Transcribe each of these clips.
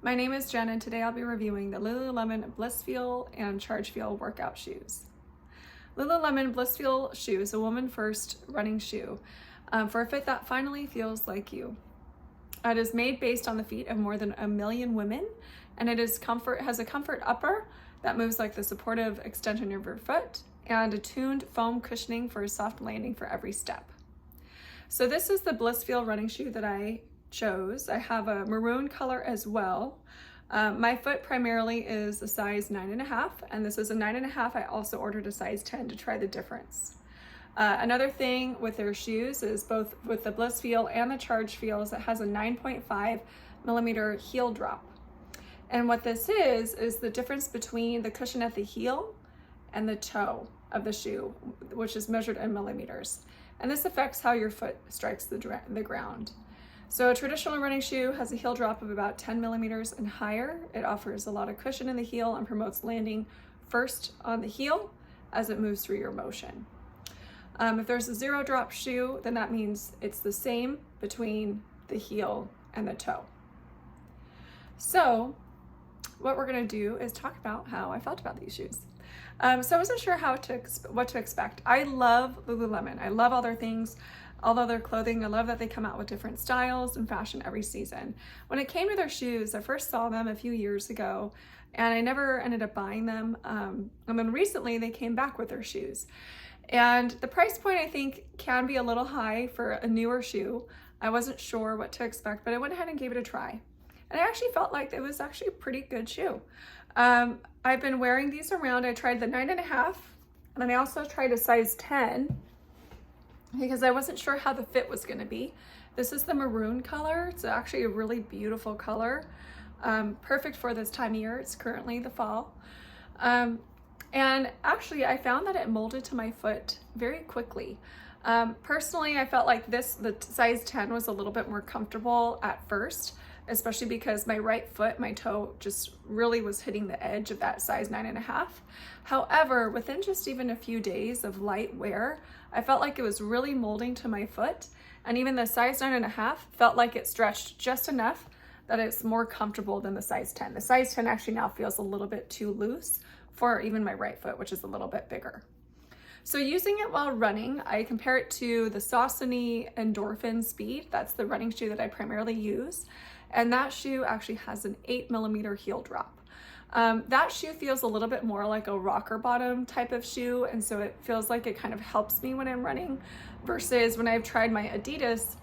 My name is Jen and today I'll be reviewing the Lululemon Blissfeel and Chargefeel workout shoes. Lululemon Blissfeel shoe is a woman first running shoe for a fit that finally feels like you. It is made based on the feet of more than 1 million women, and it has a comfort upper that moves like the supportive extension of your foot and a tuned foam cushioning for a soft landing for every step. So this is the Blissfeel running shoe that I chose. I have a maroon color as well. My foot primarily is a size 9.5, and this is a 9.5. I also ordered a size 10 to try the difference. Another thing with their shoes is both with the Blissfeel and the Chargefeel is it has a 9.5 millimeter heel drop. And what this is the difference between the cushion at the heel and the toe of the shoe, which is measured in millimeters. And this affects how your foot strikes the ground. So a traditional running shoe has a heel drop of about 10 millimeters and higher. It offers a lot of cushion in the heel and promotes landing first on the heel as it moves through your motion. If there's a zero drop shoe, then that means it's the same between the heel and the toe. So what we're gonna do is talk about how I felt about these shoes. So I wasn't sure what to expect. I love Lululemon. I love all their things, all of their clothing. I love that they come out with different styles and fashion every season. When it came to their shoes, I first saw them a few years ago and I never ended up buying them. And then recently they came back with their shoes. And the price point I think can be a little high for a newer shoe. I wasn't sure what to expect, but I went ahead and gave it a try. And I actually felt like it was actually a pretty good shoe. I've been wearing these around. I tried the 9.5 and then I also tried a size 10 because I wasn't sure how the fit was gonna be. This is the maroon color. It's actually a really beautiful color. Perfect for this time of year. It's currently the fall. And actually I found that it molded to my foot very quickly. Personally, I felt like the size 10 was a little bit more comfortable at first, especially because my right foot, my toe just really was hitting the edge of that size 9.5. However, within just even a few days of light wear, I felt like it was really molding to my foot. And even the size 9.5 felt like it stretched just enough that it's more comfortable than the size 10. The size 10 actually now feels a little bit too loose for even my right foot, which is a little bit bigger. So using it while running, I compare it to the Saucony Endorphin Speed. That's the running shoe that I primarily use. And that shoe actually has an 8 millimeter heel drop. That shoe feels a little bit more like a rocker bottom type of shoe. And so it feels like it kind of helps me when I'm running versus when I've tried my Adidas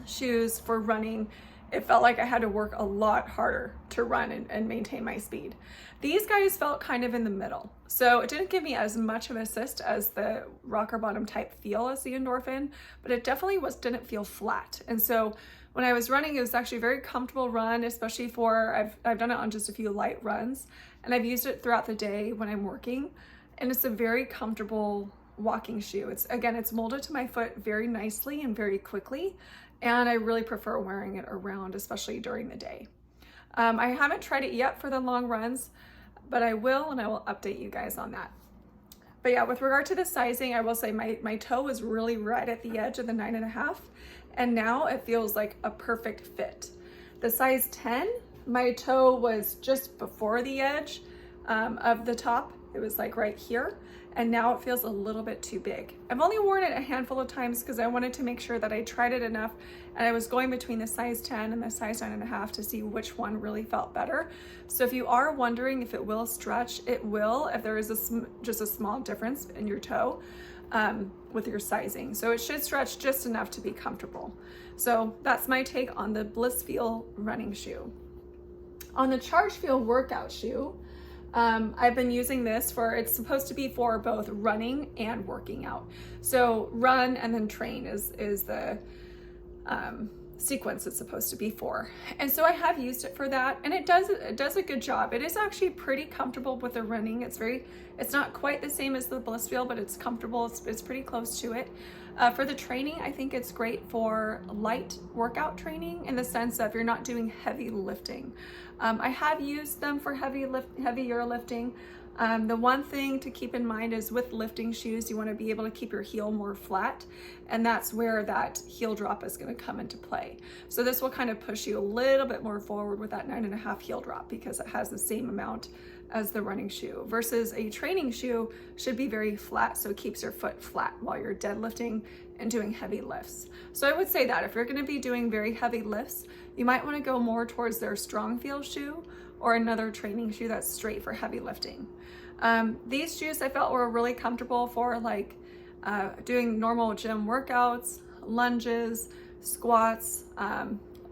shoes for running, it felt like I had to work a lot harder to run and maintain my speed. These guys felt kind of in the middle. So it didn't give me as much of an assist as the rocker bottom type feel as the Endorphin, but it definitely didn't feel flat. And so when I was running, it was actually a very comfortable run, especially I've done it on just a few light runs, and I've used it throughout the day when I'm working, and it's a very comfortable walking shoe. It's molded to my foot very nicely and very quickly, and I really prefer wearing it around, especially during the day. I haven't tried it yet for the long runs, but I will, and I will update you guys on that. But yeah, with regard to the sizing, I will say my toe was really right at the edge of the 9.5, and now it feels like a perfect fit. The size 10, my toe was just before the edge of the top. It was like right here, and now it feels a little bit too big. I've only worn it a handful of times because I wanted to make sure that I tried it enough, and I was going between the size 10 and the size 9.5 to see which one really felt better. So if you are wondering if it will stretch, it will if there is just a small difference in your toe with your sizing. So it should stretch just enough to be comfortable. So that's my take on the Blissfeel running shoe. On the Chargefeel workout shoe, I've been using this it's supposed to be for both running and working out. So run and then train is the sequence it's supposed to be for. And so I have used it for that, and it does a good job. It is actually pretty comfortable with the running. It's not quite the same as the Blissfeel, but it's comfortable. It's pretty close to it. For the training, I think it's great for light workout training in the sense of you're not doing heavy lifting. I have used them for heavier lifting, The one thing to keep in mind is with lifting shoes, you want to be able to keep your heel more flat, and that's where that heel drop is going to come into play. So this will kind of push you a little bit more forward with that 9.5 heel drop because it has the same amount as the running shoe, versus a training shoe should be very flat, so it keeps your foot flat while you're deadlifting and doing heavy lifts. So I would say that if you're going to be doing very heavy lifts, you might want to go more towards their Strongfeel shoe or another training shoe that's straight for heavy lifting. These shoes I felt were really comfortable for like doing normal gym workouts, lunges, squats,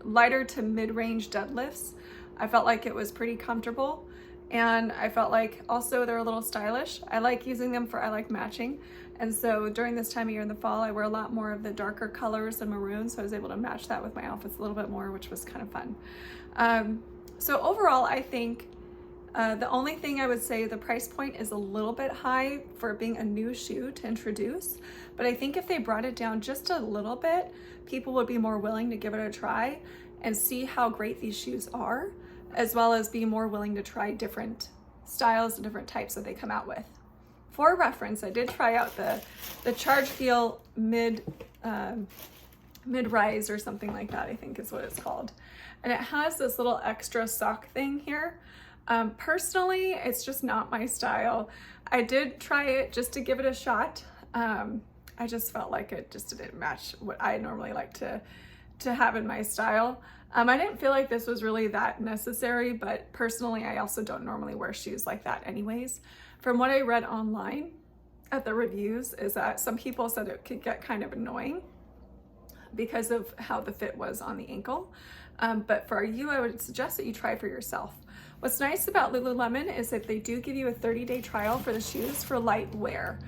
lighter to mid-range deadlifts. I felt like it was pretty comfortable, and I felt like also they're a little stylish. I like using them I like matching. And so during this time of year in the fall, I wear a lot more of the darker colors and maroon, so I was able to match that with my outfits a little bit more, which was kind of fun. So overall, I think the only thing I would say, the price point is a little bit high for being a new shoe to introduce, but I think if they brought it down just a little bit, people would be more willing to give it a try and see how great these shoes are, as well as be more willing to try different styles and different types that they come out with. For reference, I did try out the Chargefeel mid-rise or something like that, I think is what it's called. And it has this little extra sock thing here. Personally, it's just not my style. I did try it just to give it a shot. I just felt like it just didn't match what I normally like to have in my style. I didn't feel like this was really that necessary, but personally, I also don't normally wear shoes like that anyways. From what I read online at the reviews is that some people said it could get kind of annoying because of how the fit was on the ankle. But for you, I would suggest that you try for yourself. What's nice about Lululemon is that they do give you a 30-day trial for the shoes for light wear.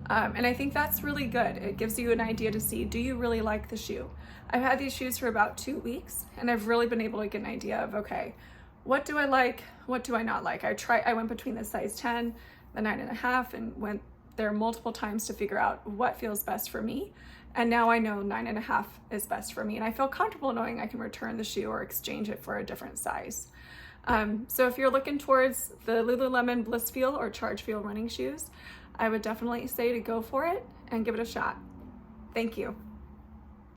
And I think that's really good. It gives you an idea to see, do you really like the shoe? I've had these shoes for about 2 weeks, and I've really been able to get an idea of, okay, what do I like? What do I not like? I went between the size 10, the 9.5, and went there multiple times to figure out what feels best for me. And now I know 9.5 is best for me. And I feel comfortable knowing I can return the shoe or exchange it for a different size. So if you're looking towards the Lululemon Blissfeel or Chargefeel running shoes, I would definitely say to go for it and give it a shot. Thank you.